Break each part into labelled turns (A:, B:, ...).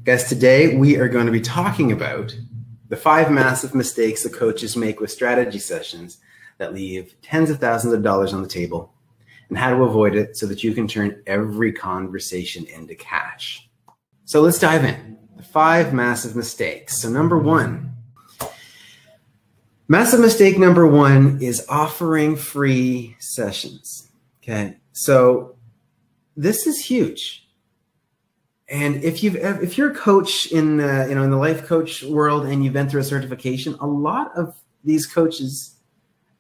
A: Guys, today we are going to be talking about the 5 massive mistakes that coaches make with strategy sessions that leave tens of thousands of dollars on the table, and how to avoid it so that you can turn every conversation into cash. So let's dive in. The 5 massive mistakes. So number 1, massive mistake number 1 is offering free sessions. Okay, so this is huge. And if you're a coach in the life coach world and you've been through a certification, a lot of these coaches,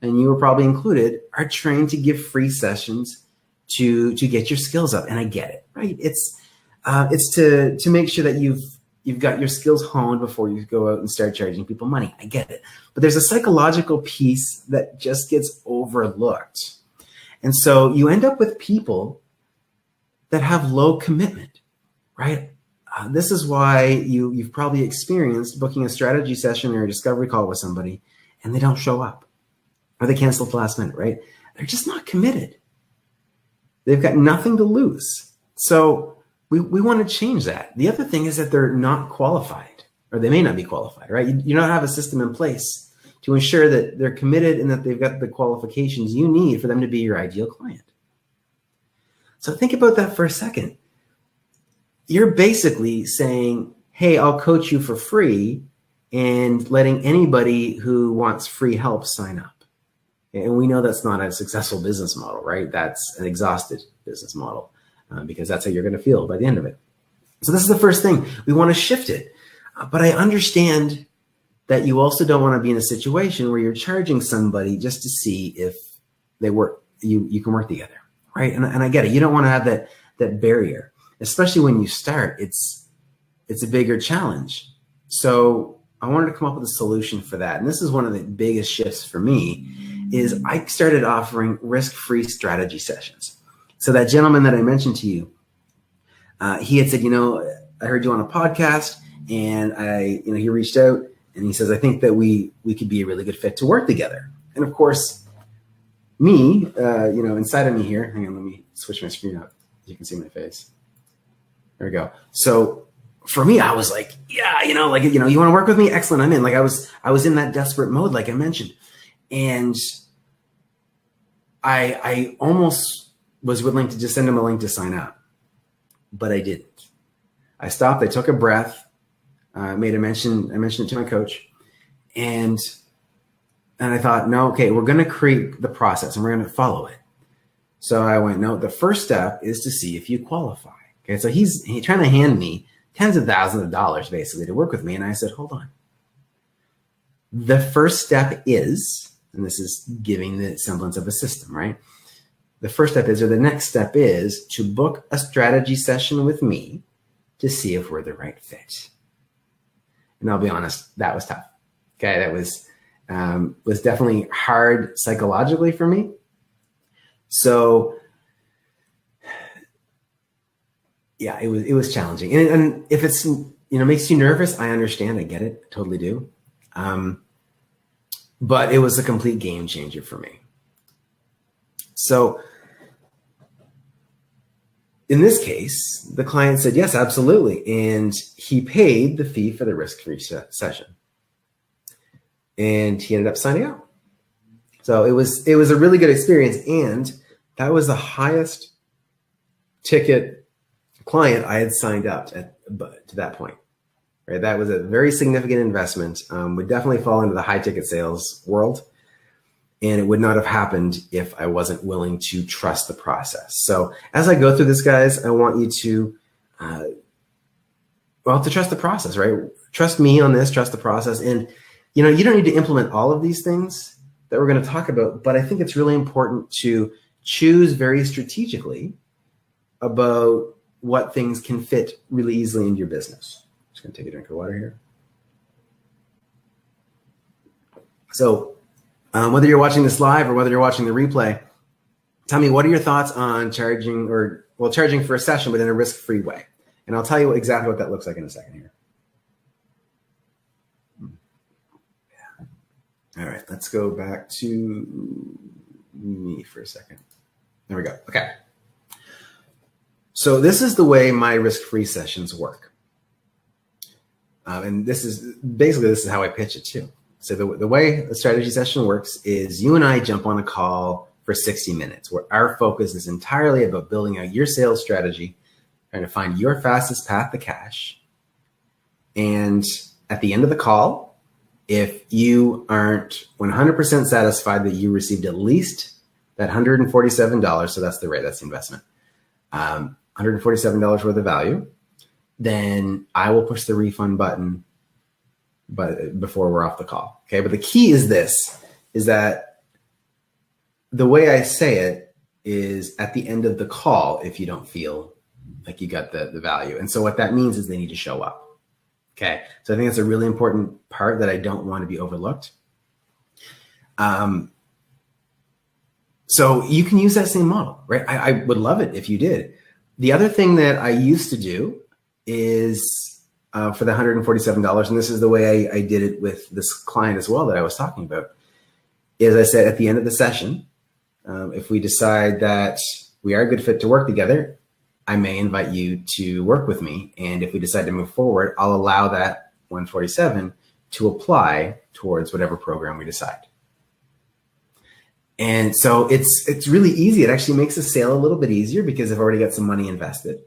A: and you were probably included, are trained to give free sessions to get your skills up. And I get it, right? It's to make sure that you've got your skills honed before you go out and start charging people money. I get it. But there's a psychological piece that just gets overlooked. And so you end up with people that have low commitment. Right? This is why you've probably experienced booking a strategy session or a discovery call with somebody and they don't show up, or they cancel at the last minute, right? They're just not committed. They've got nothing to lose. So we want to change that. The other thing is that they're not qualified, or they may not be qualified, right? You don't have a system in place to ensure that they're committed and that they've got the qualifications you need for them to be your ideal client. So think about that for a second. You're basically saying, hey, I'll coach you for free, and letting anybody who wants free help sign up. And we know that's not a successful business model, right? That's an exhausted business model because that's how you're going to feel by the end of it. So this is the first thing. We want to shift it. But I understand that you also don't want to be in a situation where you're charging somebody just to see if they work, you can work together, right? And I get it. You don't want to have that barrier. Especially when you start, it's a bigger challenge. So I wanted to come up with a solution for that. And this is one of the biggest shifts for me, is I started offering risk-free strategy sessions. So that gentleman that I mentioned to you, he had said, I heard you on a podcast, and he reached out and he says, I think that we could be a really good fit to work together. And of course, me, inside of me here, hang on, let me switch my screen up. You can see my face. There we go. So for me, I was like, yeah, you want to work with me? Excellent. I'm in. Like I was in that desperate mode, like I mentioned. And I almost was willing to just send him a link to sign up, but I didn't. I stopped. I took a breath, I mentioned it to my coach, and I thought, no, okay, we're going to create the process and we're going to follow it. So I went, no, the first step is to see if you qualify. Okay, so he's trying to hand me tens of thousands of dollars basically to work with me. And I said, hold on. The first step is, and this is giving the semblance of a system, right? The first step is, or the next step is, to book a strategy session with me to see if we're the right fit. And I'll be honest, that was tough. Okay, that was definitely hard psychologically for me. So yeah, it was challenging. And if it's, makes you nervous, I understand. I get it. I totally do. But it was a complete game changer for me. So in this case, the client said, yes, absolutely. And he paid the fee for the risk-free session. And he ended up signing up. So it was a really good experience. And that was the highest ticket client I had signed up to that point, right? That was a very significant investment. Would definitely fall into the high ticket sales world. And it would not have happened if I wasn't willing to trust the process. So as I go through this, guys, I want you to, to trust the process, right? Trust me on this, trust the process. And, you don't need to implement all of these things that we're going to talk about, but I think it's really important to choose very strategically about what things can fit really easily into your business. Just going to take a drink of water here. So whether you're watching this live or whether you're watching the replay, tell me, what are your thoughts on charging for a session, but in a risk-free way? And I'll tell you exactly what that looks like in a second here. Yeah. All right, let's go back to me for a second. There we go. Okay. So this is the way my risk-free sessions work. And this is how I pitch it too. So the way a strategy session works is you and I jump on a call for 60 minutes where our focus is entirely about building out your sales strategy, trying to find your fastest path to cash. And at the end of the call, if you aren't 100% satisfied that you received at least that $147, so that's the rate, that's the investment, $147 worth of value, then I will push the refund button before we're off the call. Okay, but the key is that the way I say it is at the end of the call if you don't feel like you got the value. And so what that means is they need to show up. Okay, so I think that's a really important part that I don't want to be overlooked. So you can use that same model, right? I would love it if you did. The other thing that I used to do is for the $147, and this is the way I did it with this client as well that I was talking about, is I said at the end of the session, if we decide that we are a good fit to work together, I may invite you to work with me. And if we decide to move forward, I'll allow that 147 to apply towards whatever program we decide. And so it's really easy. It actually makes the sale a little bit easier because I've already got some money invested,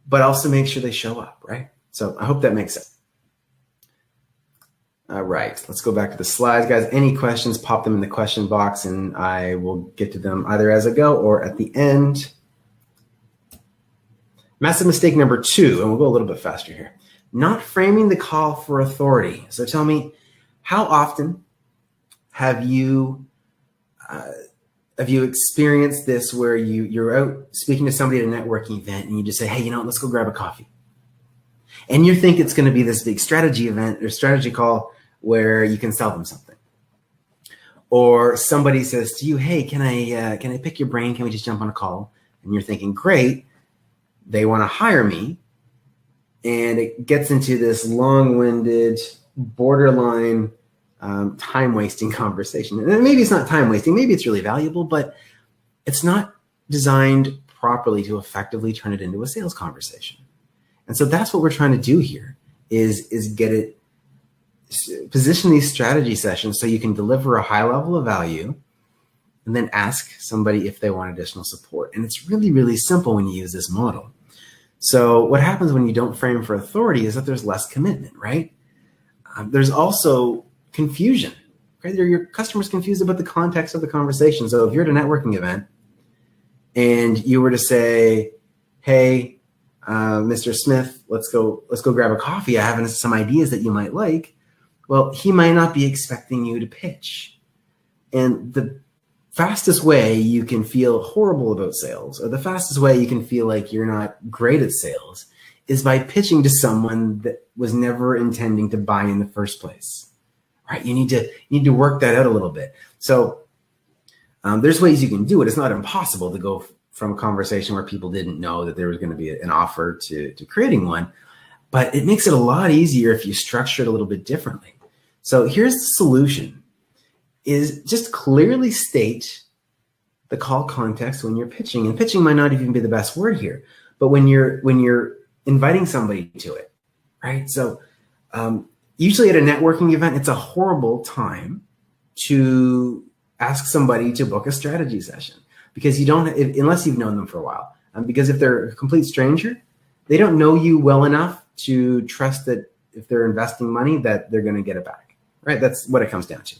A: but also make sure they show up, right? So I hope that makes sense. All right, let's go back to the slides, guys. Any questions, pop them in the question box and I will get to them either as I go or at the end. Massive mistake number 2, and we'll go a little bit faster here. Not framing the call for authority. So tell me, how often have you experienced this where you're out speaking to somebody at a networking event and you just say, hey, let's go grab a coffee. And you think it's going to be this big strategy event or strategy call where you can sell them something. Or somebody says to you, hey, can I pick your brain? Can we just jump on a call? And you're thinking, great. They want to hire me, and it gets into this long-winded, borderline time-wasting conversation. And maybe it's not time-wasting, maybe it's really valuable, but it's not designed properly to effectively turn it into a sales conversation. And so that's what we're trying to do here is position these strategy sessions so you can deliver a high level of value and then ask somebody if they want additional support. And it's really, really simple when you use this model. So what happens when you don't frame for authority is that there's less commitment, right? There's also confusion, right? Your customer's confused about the context of the conversation. So if you're at a networking event and you were to say, hey, Mr. Smith, let's go grab a coffee. I have some ideas that you might like. Well, he might not be expecting you to pitch. And the fastest way you can feel horrible about sales, or the fastest way you can feel like you're not great at sales, is by pitching to someone that was never intending to buy in the first place, right? You need to work that out a little bit. So there's ways you can do it. It's not impossible to go from a conversation where people didn't know that there was going to be an offer to creating one, but it makes it a lot easier if you structure it a little bit differently. So here's the solution. Is just clearly state the call context when you're pitching. And pitching might not even be the best word here, but when you're inviting somebody to it, right? So usually at a networking event, it's a horrible time to ask somebody to book a strategy session because unless you've known them for a while. Because if they're a complete stranger, they don't know you well enough to trust that if they're investing money that they're going to get it back, right? That's what it comes down to.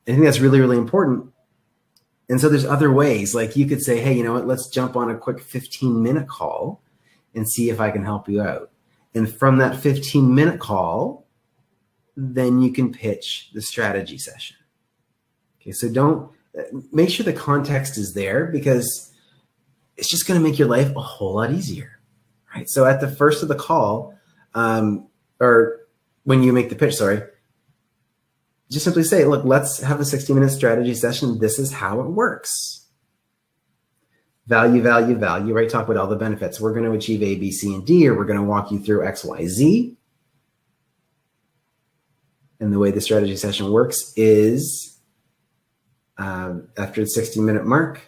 A: I think that's really, really important. And so there's other ways, like you could say, hey, you know what, let's jump on a quick 15-minute call and see if I can help you out. And from that 15-minute call, then you can pitch the strategy session. Okay, so make sure the context is there because it's just going to make your life a whole lot easier, right? So at the first of the call, or when you make the pitch, just simply say, look, let's have a 60-minute strategy session. This is how it works. Value, value, value, right? Talk about all the benefits. We're going to achieve A, B, C, and D, or we're going to walk you through X, Y, Z. And the way the strategy session works is after the 60-minute mark,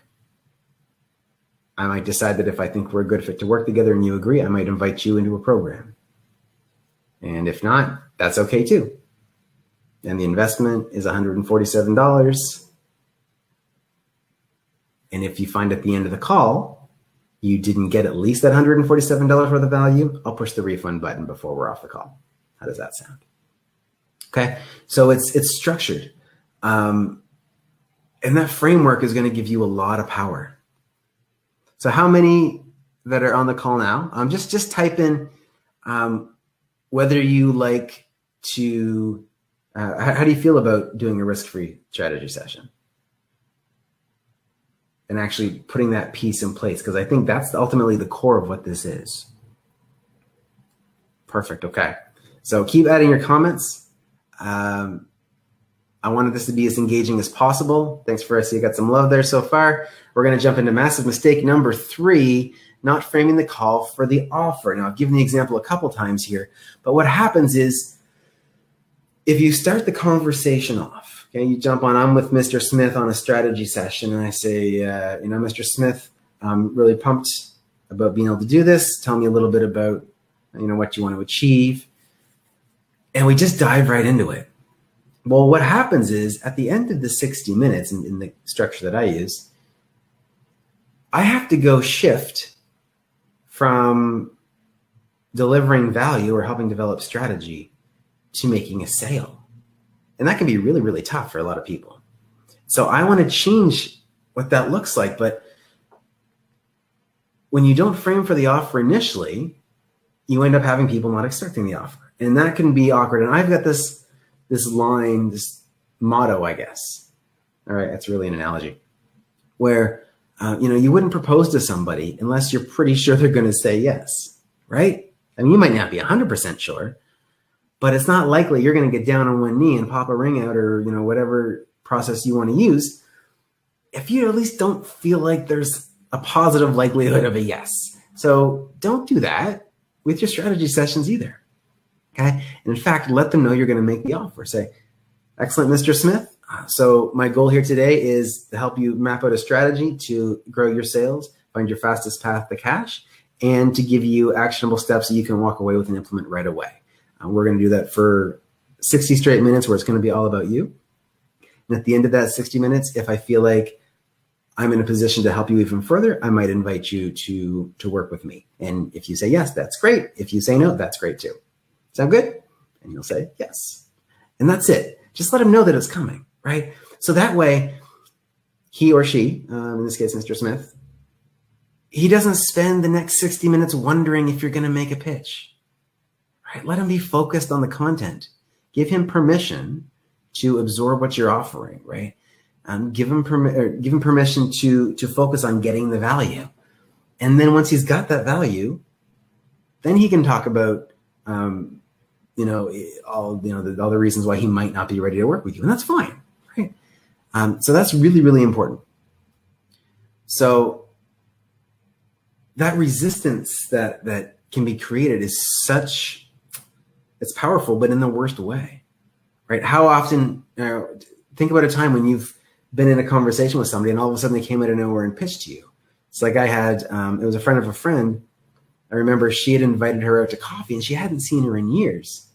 A: I might decide that if I think we're a good fit to work together and you agree, I might invite you into a program. And if not, that's okay too. And the investment is $147. And if you find at the end of the call, you didn't get at least that $147 worth of value, I'll push the refund button before we're off the call. How does that sound? Okay, so it's structured. And that framework is going to give you a lot of power. So how many that are on the call now? Just type in whether you like to, how do you feel about doing a risk-free strategy session? And actually putting that piece in place, because I think that's ultimately the core of what this is. Perfect, okay. So keep adding your comments. I wanted this to be as engaging as possible. Thanks for us. You got some love there so far. We're going to jump into massive mistake number 3, not framing the call for the offer. Now, I've given the example a couple times here, but what happens is if you start the conversation off, okay, you jump on, I'm with Mr. Smith on a strategy session, and I say, Mr. Smith, I'm really pumped about being able to do this. Tell me a little bit about, what you want to achieve. And we just dive right into it. Well, what happens is at the end of the 60 minutes in the structure that I use, I have to go shift from delivering value or helping develop strategy to making a sale. And that can be really, really tough for a lot of people. So I want to change what that looks like. But when you don't frame for the offer initially, you end up having people not accepting the offer. And that can be awkward. And I've got this line, this motto, I guess. All right, that's really an analogy. Where, you wouldn't propose to somebody unless you're pretty sure they're going to say yes, right? I mean, you might not be 100% sure, but it's not likely you're going to get down on one knee and pop a ring out or, whatever process you want to use if you at least don't feel like there's a positive likelihood of a yes. So don't do that with your strategy sessions either. Okay. And in fact, let them know you're going to make the offer. Say, excellent, Mr. Smith. So my goal here today is to help you map out a strategy to grow your sales, find your fastest path to cash, and to give you actionable steps that you can walk away with and implement right away. We're going to do that for 60 straight minutes where it's going to be all about you. And at the end of that 60 minutes, if I feel like I'm in a position to help you even further, I might invite you to work with me. And if you say yes, that's great. If you say no, that's great too. Sound good? And you'll say yes. And that's it. Just let him know that it's coming, right? So that way, he or she, in this case, Mr. Smith, he doesn't spend the next 60 minutes wondering if you're going to make a pitch, right? Let him be focused on the content. Give him permission to absorb what you're offering, right? Give him permission to focus on getting the value. And then once he's got that value, then he can talk about all the reasons why he might not be ready to work with you, and that's fine, right? So that's really, really important. So that resistance that can be created is it's powerful, but in the worst way, right? How often, think about a time when you've been in a conversation with somebody and all of a sudden they came out of nowhere and pitched to you. It's like I had, it was a friend of a friend. I remember she had invited her out to coffee and she hadn't seen her in years.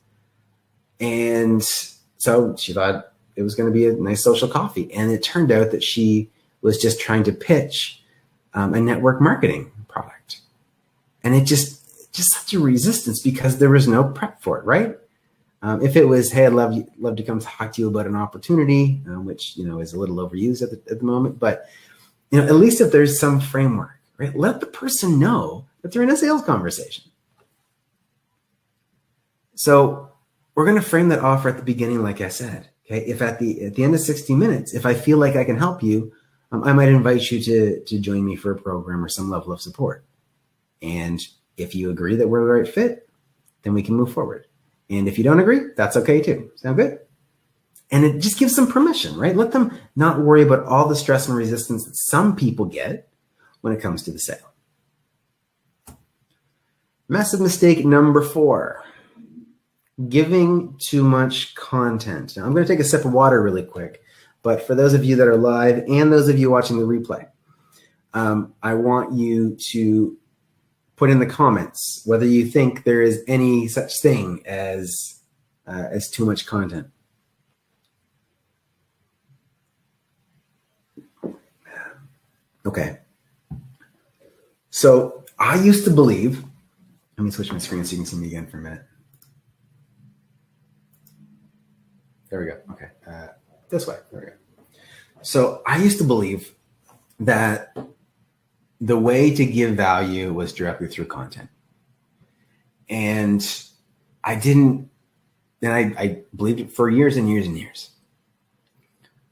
A: And so she thought it was going to be a nice social coffee. And it turned out that she was just trying to pitch a network marketing product. And it just such a resistance because there was no prep for it, right? If it was, hey, I'd love to come talk to you about an opportunity, which, is a little overused at the moment. But, at least if there's some framework, right? Let the person know that they're in a sales conversation. So we're going to frame that offer at the beginning, like I said. Okay, if at the end of 60 minutes, if I feel like I can help you, I might invite you to join me for a program or some level of support. And if you agree that we're the right fit, then we can move forward. And if you don't agree, that's okay too. Sound good? And it just gives them permission, right? Let them not worry about all the stress and resistance that some people get when it comes to the sale. Massive mistake number 4, giving too much content. Now, I'm going to take a sip of water really quick, but for those of you that are live and those of you watching the replay, I want you to put in the comments whether you think there is any such thing as too much content. Okay. So I used to believe, let me switch my screen so you can see me again for a minute. There we go. Okay. This way. There we go. So I used to believe that the way to give value was directly through content. And I believed it for years and years and years.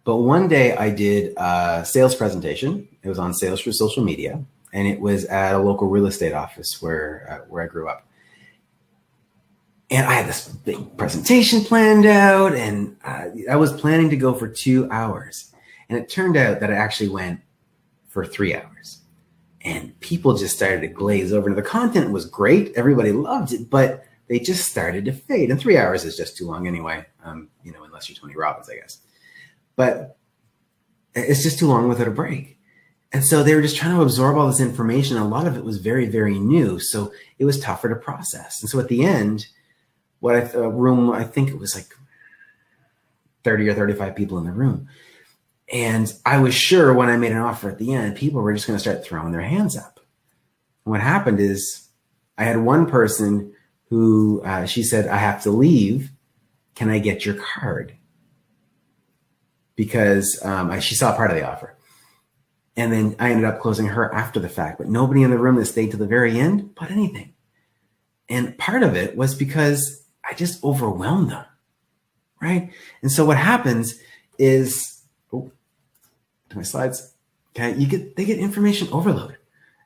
A: But one day I did a sales presentation. It was on sales for social media, and it was at a local real estate office where I grew up. And I had this big presentation planned out, and I was planning to go for 2 hours. And it turned out that I actually went for 3 hours. And people just started to glaze over. And the content was great. Everybody loved it, but they just started to fade. And 3 hours is just too long anyway, unless you're Tony Robbins, I guess. But it's just too long without a break. And so they were just trying to absorb all this information. A lot of it was very, very new. So it was tougher to process. And so at the end, I think it was like 30 or 35 people in the room. And I was sure when I made an offer at the end, people were just going to start throwing their hands up. And what happened is I had one person who, she said, "I have to leave. Can I get your card?" Because she saw part of the offer. And then I ended up closing her after the fact, but nobody in the room that stayed to the very end bought anything. And part of it was because I just overwhelmed them, right? And so what happens is, to my slides, okay, they get information overload,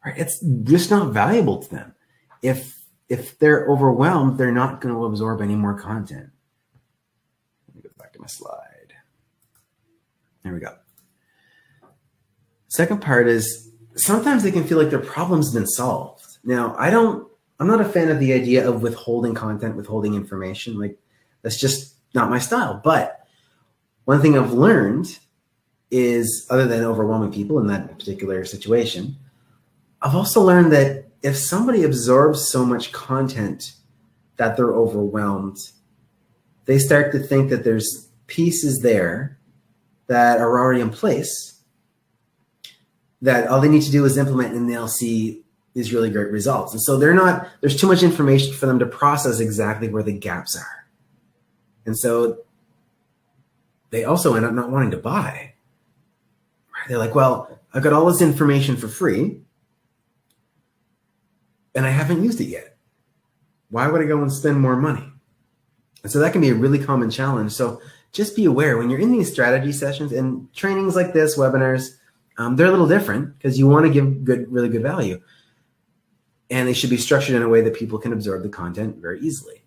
A: right? It's just not valuable to them. If they're overwhelmed, they're not going to absorb any more content. Let me go back to my slide. There we go. Second part is sometimes they can feel like their problem's been solved. Now, I'm not a fan of the idea of withholding content, withholding information. Like, that's just not my style. But one thing I've learned is, other than overwhelming people in that particular situation, I've also learned that if somebody absorbs so much content that they're overwhelmed, they start to think that there's pieces there that are already in place that all they need to do is implement, and they'll see these really great results. And so there's too much information for them to process exactly where the gaps are. And so they also end up not wanting to buy. They're like, well, I've got all this information for free and I haven't used it yet. Why would I go and spend more money? And so that can be a really common challenge. So just be aware when you're in these strategy sessions and trainings like this, webinars, they're a little different because you want to give really good value. And they should be structured in a way that people can absorb the content very easily.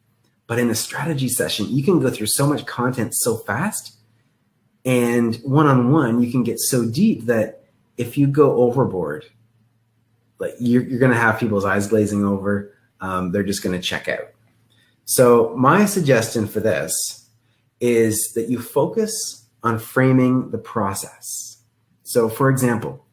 A: But in a strategy session, you can go through so much content so fast, and one-on-one, you can get so deep that if you go overboard, like you're going to have people's eyes glazing over. They're just going to check out. So my suggestion for this is that you focus on framing the process. So for example,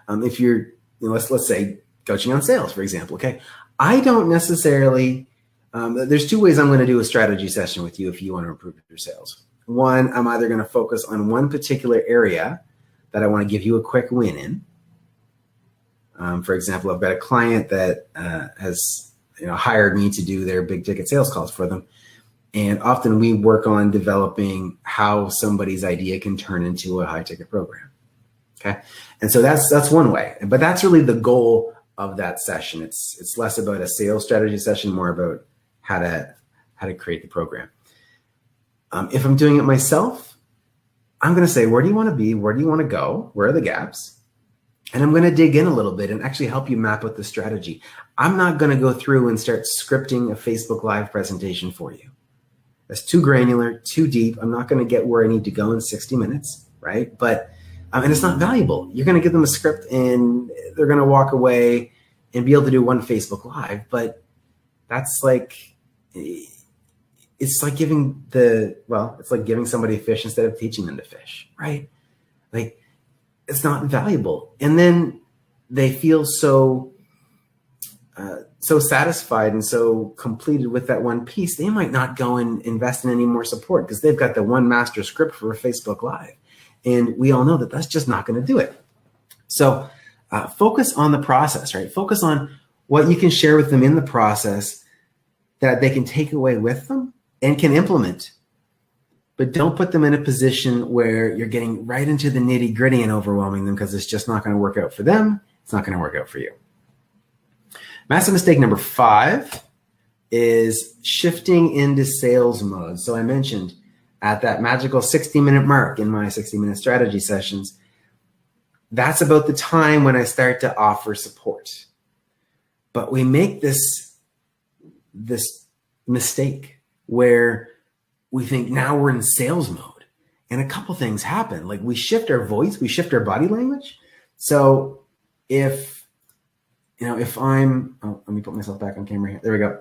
A: if you're, let's say coaching on sales, for example, okay? I don't necessarily, there's two ways I'm going to do a strategy session with you if you want to improve your sales. One, I'm either going to focus on one particular area that I want to give you a quick win in. For example, I've got a client that has hired me to do their big ticket sales calls for them. And often we work on developing how somebody's idea can turn into a high ticket program. Okay. And so that's one way, but that's really the goal of that session. It's less about a sales strategy session, more about how to create the program. If I'm doing it myself, I'm going to say, where do you want to be? Where do you want to go? Where are the gaps? And I'm going to dig in a little bit and actually help you map out the strategy. I'm not going to go through and start scripting a Facebook Live presentation for you. That's too granular, too deep. I'm not going to get where I need to go in 60 minutes, right? But and it's not valuable. You're going to give them a script and they're going to walk away and be able to do one Facebook Live. But that's like, it's like giving somebody a fish instead of teaching them to fish, right? Like, it's not valuable. And then they feel so so satisfied and so completed with that one piece, they might not go and invest in any more support because they've got the one master script for Facebook Live. And we all know that that's just not going to do it. So focus on the process, right? Focus on what you can share with them in the process that they can take away with them and can implement. But don't put them in a position where you're getting right into the nitty gritty and overwhelming them, because it's just not going to work out for them. It's not going to work out for you. Massive mistake number 5 is shifting into sales mode. So I mentioned at that magical 60-minute mark in my 60-minute strategy sessions, that's about the time when I start to offer support. But we make this mistake where we think now we're in sales mode, and a couple things happen. Like we shift our voice, we shift our body language. So if I'm, let me put myself back on camera here. There we go.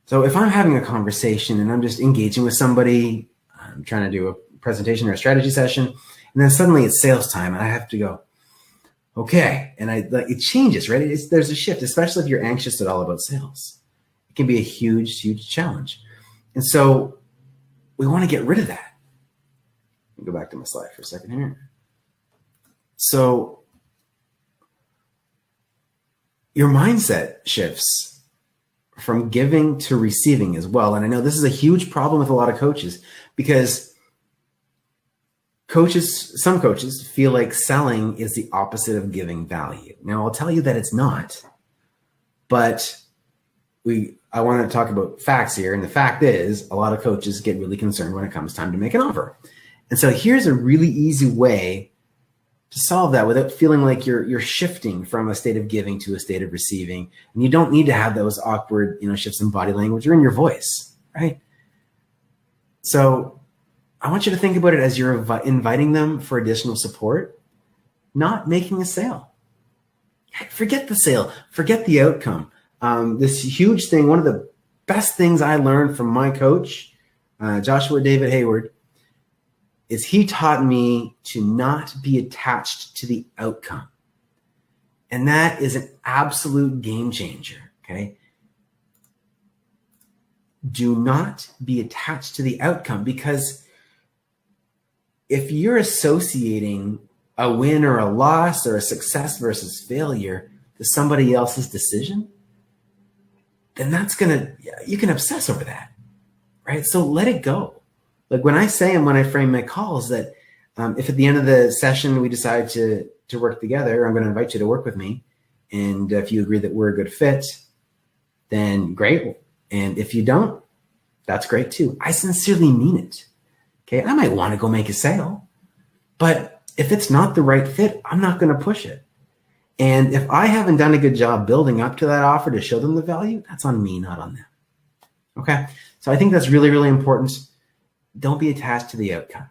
A: So if I'm having a conversation and I'm just engaging with somebody, I'm trying to do a presentation or a strategy session, and then suddenly it's sales time and I have to go, okay. And it changes, right? There's a shift, especially if you're anxious at all about sales. It can be a huge, huge challenge. And so we want to get rid of that. Let me go back to my slide for a second here. So your mindset shifts from giving to receiving as well. And I know this is a huge problem with a lot of coaches, because some coaches feel like selling is the opposite of giving value. Now, I'll tell you that it's not, but I want to talk about facts here. And the fact is, a lot of coaches get really concerned when it comes time to make an offer. And so here's a really easy way to solve that without feeling like you're shifting from a state of giving to a state of receiving. And you don't need to have those awkward, shifts in body language or in your voice, right? So I want you to think about it as you're inviting them for additional support, not making a sale. Forget the sale, forget the outcome. This huge thing, one of the best things I learned from my coach, Joshua David Hayward, is he taught me to not be attached to the outcome. And that is an absolute game changer, okay? Do not be attached to the outcome, because if you're associating a win or a loss or a success versus failure to somebody else's decision, then you can obsess over that, right? So let it go. Like when I say, and when I frame my calls, that if at the end of the session we decide to work together, I'm going to invite you to work with me. And if you agree that we're a good fit, then great. And if you don't, that's great too. I sincerely mean it. Okay. I might want to go make a sale, but if it's not the right fit, I'm not going to push it. And if I haven't done a good job building up to that offer to show them the value, that's on me, not on them. Okay. So I think that's really, really important. Don't be attached to the outcome.